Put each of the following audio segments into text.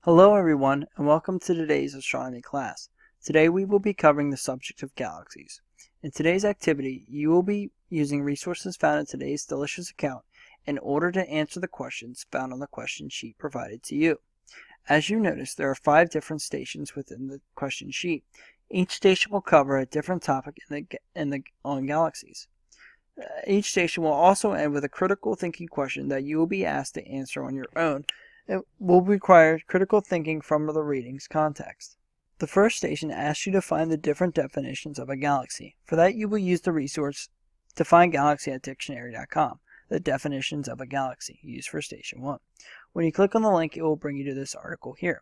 Hello everyone, and welcome to today's astronomy class. Today we will be covering the subject of galaxies. In today's activity, you will be using resources found in today's delicious account in order to answer the questions found on the question sheet provided to you. As you notice, there are 5 different stations within the question sheet. Each station will cover a different topic on galaxies. Each station will also end with a critical thinking question that you will be asked to answer on your own. It will require critical thinking from the reading's context. The first station asks you to find the different definitions of a galaxy. For that, you will use the resource Define Galaxy at dictionary.com, the definitions of a galaxy, used for Station 1. When you click on the link, it will bring you to this article here.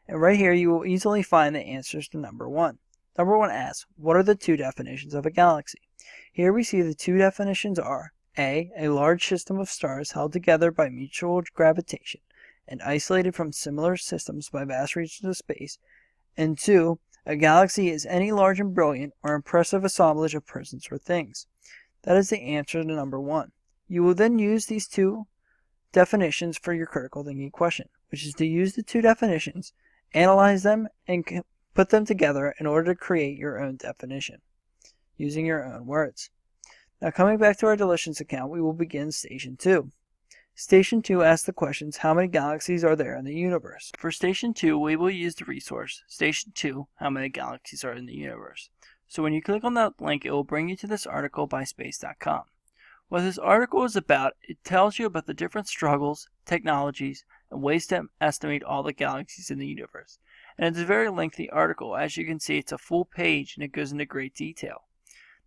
And right here, you will easily find the answers to number 1. Number 1 asks, what are the 2 definitions of a galaxy? Here we see the 2 definitions are A large system of stars held together by mutual gravitation and isolated from similar systems by vast reaches of space, and 2, a galaxy is any large and brilliant or impressive assemblage of persons or things. That is the answer to number 1. You will then use these 2 definitions for your critical thinking question, which is to use the 2 definitions, analyze them, and put them together in order to create your own definition, using your own words. Now coming back to our delicious account, we will begin Station 2. Station 2 asks the questions, how many galaxies are there in the universe? For Station 2, we will use the resource, Station 2, how many galaxies are in the universe. So when you click on that link, it will bring you to this article by space.com. What this article is about, it tells you about the different struggles, technologies, and ways to estimate all the galaxies in the universe. And it's a very lengthy article. As you can see, it's a full page and it goes into great detail.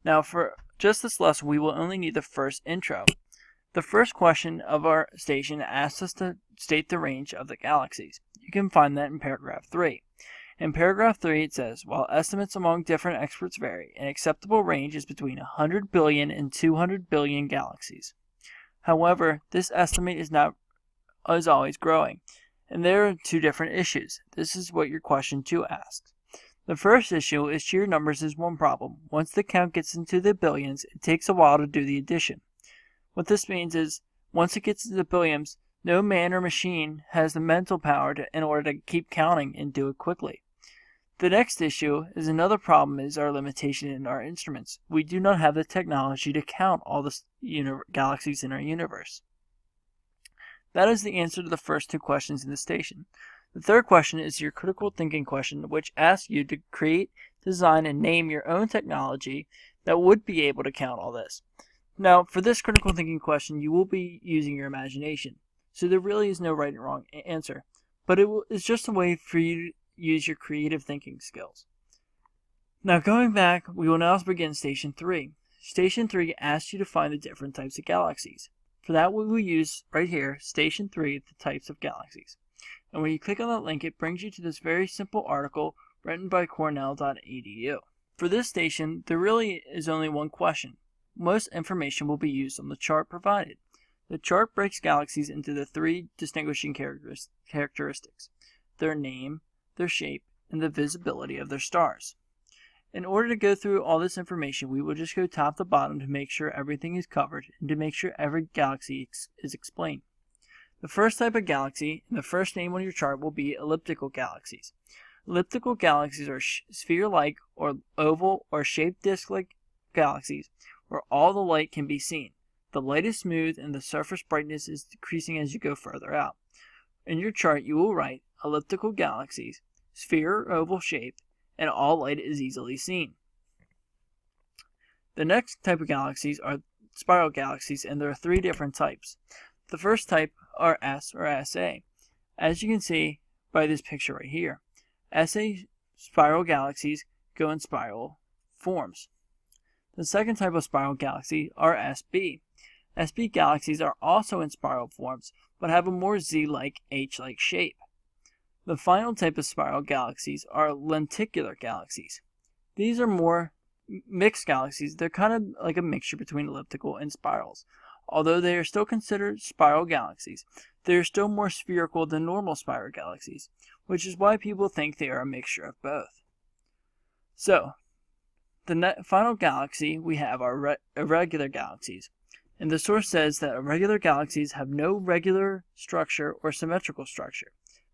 Now for just this lesson, we will only need the first intro. The first question of our station asks us to state the range of the galaxies. You can find that in paragraph 3. In paragraph 3 it says, while estimates among different experts vary, an acceptable range is between 100 billion and 200 billion galaxies. However, this estimate is always growing, and there are 2 different issues. This is what your question 2 asks. The first issue is sheer numbers is one problem. Once the count gets into the billions, it takes a while to do the addition. What this means is, once it gets to the billions, no man or machine has the mental power in order to keep counting and do it quickly. The next issue is another problem is our limitation in our instruments. We do not have the technology to count all the galaxies in our universe. That is the answer to the first 2 questions in the station. The third question is your critical thinking question, which asks you to create, design, and name your own technology that would be able to count all this. Now, for this critical thinking question, you will be using your imagination. So there really is no right and wrong answer. But it's just a way for you to use your creative thinking skills. Now, going back, we will now begin Station 3. Station 3 asks you to find the different types of galaxies. For that, we will use, right here, Station 3, the types of galaxies. And when you click on that link, it brings you to this very simple article written by Cornell.edu. For this station, there really is only one question. Most information will be used on the chart provided. The chart breaks galaxies into the 3 distinguishing characteristics: their name, their shape, and the visibility of their stars. In order to go through all this information, we will just go top to bottom to make sure everything is covered and to make sure every galaxy is explained. The first type of galaxy and the first name on your chart will be elliptical galaxies. Elliptical galaxies are sphere-like or oval or shaped disc-like galaxies where all the light can be seen. The light is smooth and the surface brightness is decreasing as you go further out. In your chart, you will write elliptical galaxies, sphere or oval shape, and all light is easily seen. The next type of galaxies are spiral galaxies, and there are 3 different types. The first type are S or SA. As you can see by this picture right here, SA spiral galaxies go in spiral forms. The second type of spiral galaxy are SB. SB galaxies are also in spiral forms, but have a more Z-like, H-like shape. The final type of spiral galaxies are lenticular galaxies. These are more mixed galaxies. They're kind of like a mixture between elliptical and spirals. Although they are still considered spiral galaxies, they are still more spherical than normal spiral galaxies, which is why people think they are a mixture of both. So, the final galaxy we have are irregular galaxies. And the source says that irregular galaxies have no regular structure or symmetrical structure.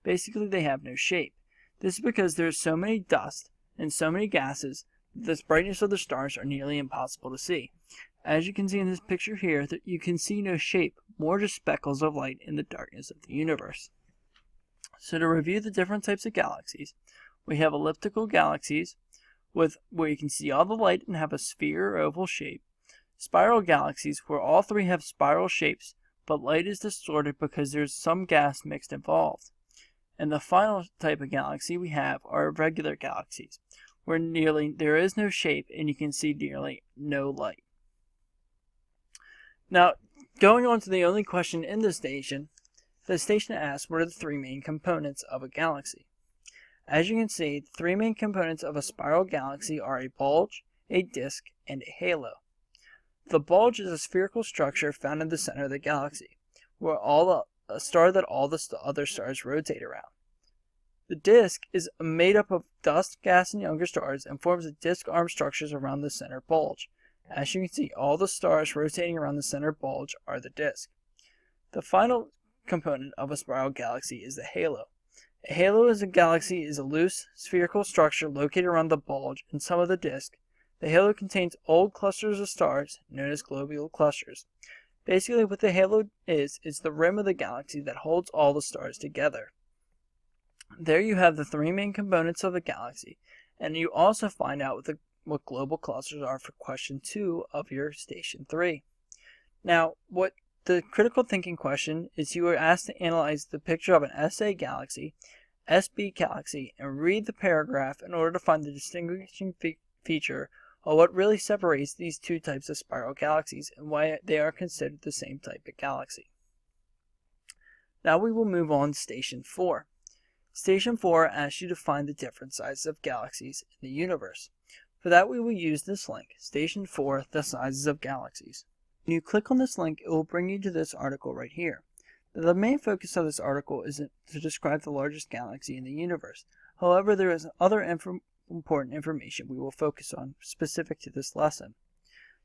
Basically, they have no shape. This is because there is so many dust and so many gases that the brightness of the stars are nearly impossible to see. As you can see in this picture here, that you can see no shape, more just speckles of light in the darkness of the universe. So to review the different types of galaxies, we have elliptical galaxies where you can see all the light and have a sphere or oval shape. Spiral galaxies where all three have spiral shapes, but light is distorted because there's some gas mixed involved. And the final type of galaxy we have are regular galaxies, where there is no shape and you can see nearly no light. Now, going on to the only question in the station asks what are the three main components of a galaxy. As you can see, the three main components of a spiral galaxy are a bulge, a disk, and a halo. The bulge is a spherical structure found in the center of the galaxy, where a star that all the other stars rotate around. The disk is made up of dust, gas, and younger stars and forms the disk-arm structures around the center bulge. As you can see, all the stars rotating around the center bulge are the disk. The final component of a spiral galaxy is the halo. A halo is a loose, spherical structure located around the bulge and some of the disk. The halo contains old clusters of stars, known as globular clusters. Basically, what the halo is the rim of the galaxy that holds all the stars together. There you have the three main components of the galaxy, and you also find out what global clusters are for question 2 of your Station 3. Now, what the critical thinking question is, you are asked to analyze the picture of an SA galaxy, SB galaxy, and read the paragraph in order to find the distinguishing feature of what really separates these two types of spiral galaxies and why they are considered the same type of galaxy. Now we will move on to Station 4. Station 4 asks you to find the different sizes of galaxies in the universe. For that, we will use this link, Station 4, the sizes of galaxies. When you click on this link, it will bring you to this article right here. The main focus of this article is to describe the largest galaxy in the universe. However, there is other important information we will focus on specific to this lesson.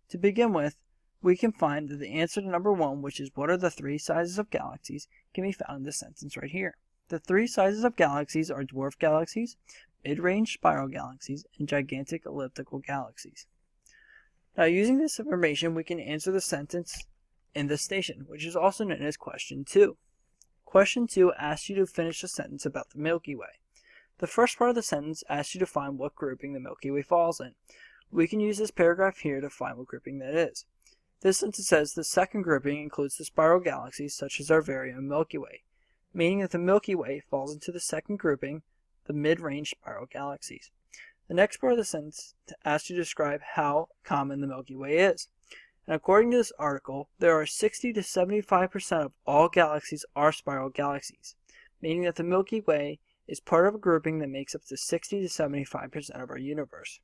To begin with, we can find that the answer to number 1, which is what are the three sizes of galaxies, can be found in this sentence right here. The three sizes of galaxies are dwarf galaxies, mid-range spiral galaxies, and gigantic elliptical galaxies. Now, using this information, we can answer the sentence in this station, which is also known as question 2. Question 2 asks you to finish a sentence about the Milky Way. The first part of the sentence asks you to find what grouping the Milky Way falls in. We can use this paragraph here to find what grouping that is. This sentence says the second grouping includes the spiral galaxies such as our very own Milky Way, meaning that the Milky Way falls into the second grouping, the mid-range spiral galaxies. The next part of the sentence asks you to describe how common the Milky Way is. And according to this article, there are 60 to 75% of all galaxies are spiral galaxies, meaning that the Milky Way is part of a grouping that makes up to 60 to 75% of our universe.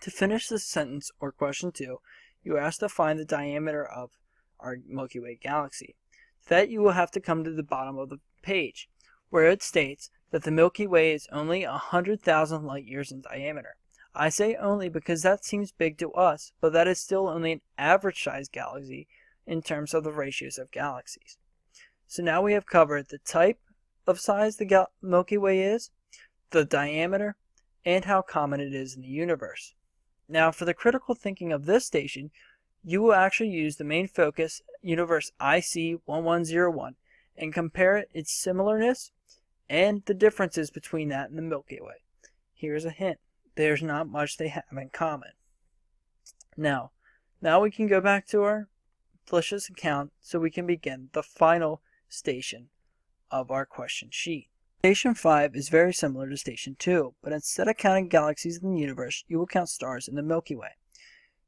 To finish this sentence, or question 2, you are asked to find the diameter of our Milky Way galaxy. For that, you will have to come to the bottom of the page, where it states that the Milky Way is only 100,000 light years in diameter. I say only because that seems big to us, but that is still only an average-sized galaxy in terms of the ratios of galaxies. So now we have covered the type of size the Milky Way is, the diameter, and how common it is in the universe. Now, for the critical thinking of this station, you will actually use the main focus, universe IC1101, and compare its similarness and the differences between that and the Milky Way. Here's a hint. There's not much they have in common. Now we can go back to our delicious account so we can begin the final station of our question sheet. Station 5 is very similar to Station 2, but instead of counting galaxies in the universe, you will count stars in the Milky Way.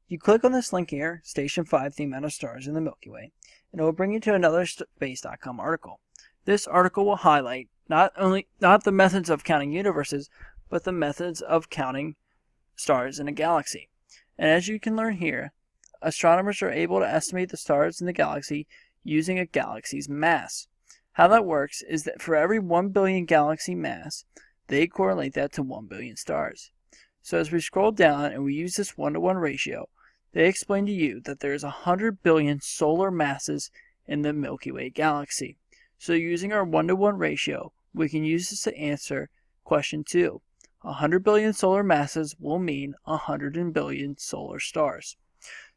You click on this link here, Station 5, the amount of stars in the Milky Way, and it will bring you to another Space.com article. This article will highlight not the methods of counting universes, but the methods of counting stars in a galaxy. And as you can learn here, astronomers are able to estimate the stars in the galaxy using a galaxy's mass. How that works is that for every 1 billion galaxy mass, they correlate that to 1 billion stars. So as we scroll down and we use this 1-to-1 ratio, they explain to you that there is 100 billion solar masses in the Milky Way galaxy. So using our 1-to-1 ratio, We can use this to answer question 2. 100 billion solar masses will mean 100 billion solar stars.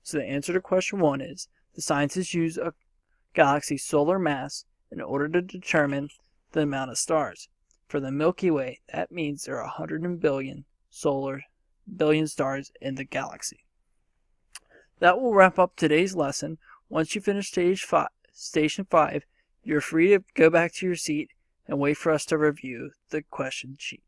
So the answer to question 1 is, the scientists use a galaxy's solar mass in order to determine the amount of stars. For the Milky Way, that means there are 100 billion stars in the galaxy. That will wrap up today's lesson. Once you finish Station 5, you're free to go back to your seat and wait for us to review the question sheet.